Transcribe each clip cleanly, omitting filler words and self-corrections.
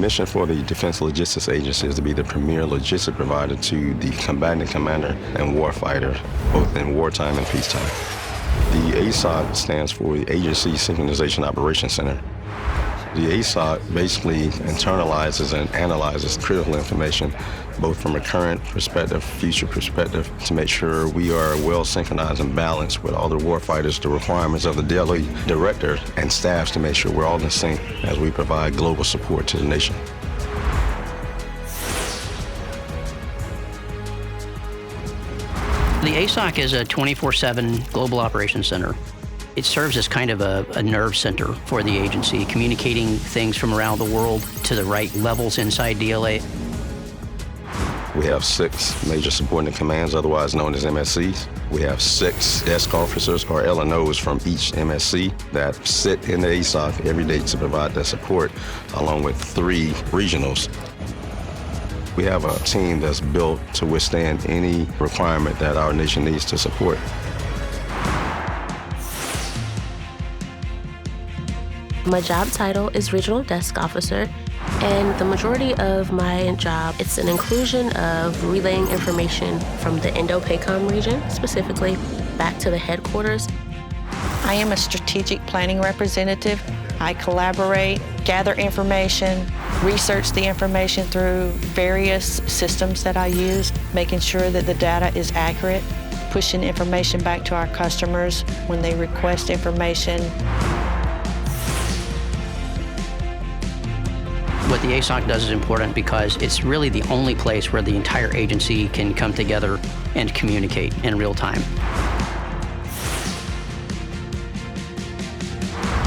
mission for the Defense Logistics Agency is to be the premier logistic provider to the combatant commander and warfighter, both in wartime and peacetime. The ASOC stands for the Agency Synchronization Operations Center. The ASOC basically internalizes and analyzes critical information, both from a current perspective, future perspective, to make sure we are well synchronized and balanced with all the warfighters, the requirements of the DLA director and staffs to make sure we're all in sync as we provide global support to the nation. The ASOC is a 24/7 global operations center. It serves as kind of a nerve center for the agency, communicating things from around the world to the right levels inside DLA. We have 6 major subordinate commands, otherwise known as MSCs. We have 6 desk officers, or LNOs, from each MSC that sit in the ASOC every day to provide that support, along with 3 regionals. We have a team that's built to withstand any requirement that our nation needs to support. My job title is Regional Desk Officer, and the majority of my job, it's an inclusion of relaying information from the Indo-PACOM region, specifically, back to the headquarters. I am a strategic planning representative. I collaborate, gather information, research the information through various systems that I use, making sure that the data is accurate, pushing information back to our customers when they request information. What the ASOC does is important because it's really the only place where the entire agency can come together and communicate in real time.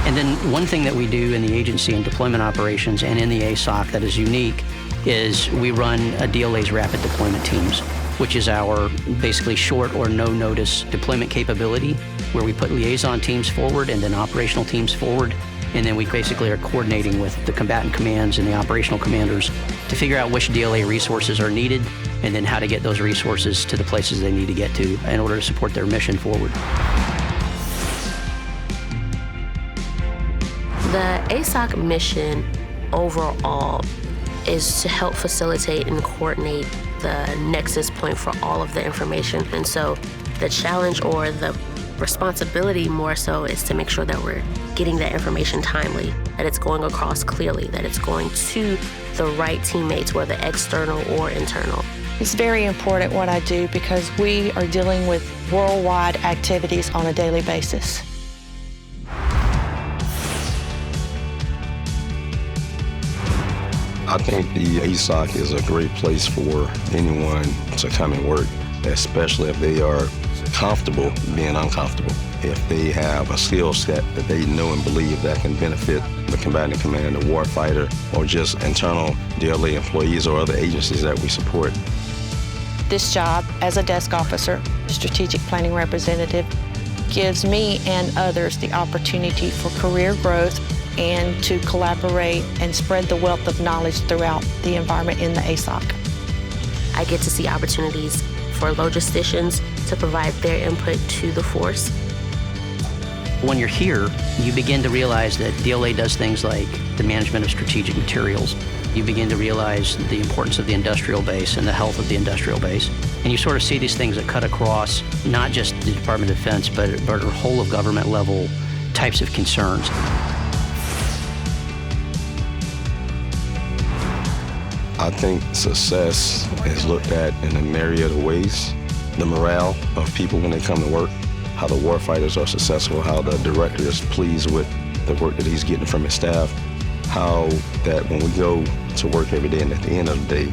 And then one thing that we do in the agency in deployment operations and in the ASOC that is unique is we run a DLA's rapid deployment teams, which is our basically short or no notice deployment capability, where we put liaison teams forward and then operational teams forward. And then we basically are coordinating with the combatant commands and the operational commanders to figure out which DLA resources are needed and then how to get those resources to the places they need to get to in order to support their mission forward. The ASOC mission overall is to help facilitate and coordinate the nexus point for all of the information. And so the challenge, or the responsibility more so, is to make sure that we're getting that information timely, that it's going across clearly, that it's going to the right teammates, whether external or internal. It's very important what I do because we are dealing with worldwide activities on a daily basis. I think the ASOC is a great place for anyone to come and work, especially if they are comfortable being uncomfortable. If they have a skill set that they know and believe that can benefit the combatant commander, the warfighter, or just internal DLA employees or other agencies that we support. This job as a desk officer, strategic planning representative, gives me and others the opportunity for career growth and to collaborate and spread the wealth of knowledge throughout the environment in the ASOC. I get to see opportunities for logisticians to provide their input to the force. When you're here, you begin to realize that DLA does things like the management of strategic materials. You begin to realize the importance of the industrial base and the health of the industrial base. And you sort of see these things that cut across not just the Department of Defense, but whole of government level types of concerns. I think success is looked at in a myriad of ways. The morale of people when they come to work, how the warfighters are successful, how the director is pleased with the work that he's getting from his staff, how that when we go to work every day and at the end of the day,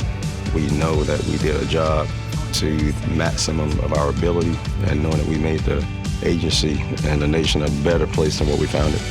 we know that we did a job to maximum of our ability, and knowing that we made the agency and the nation a better place than what we found it.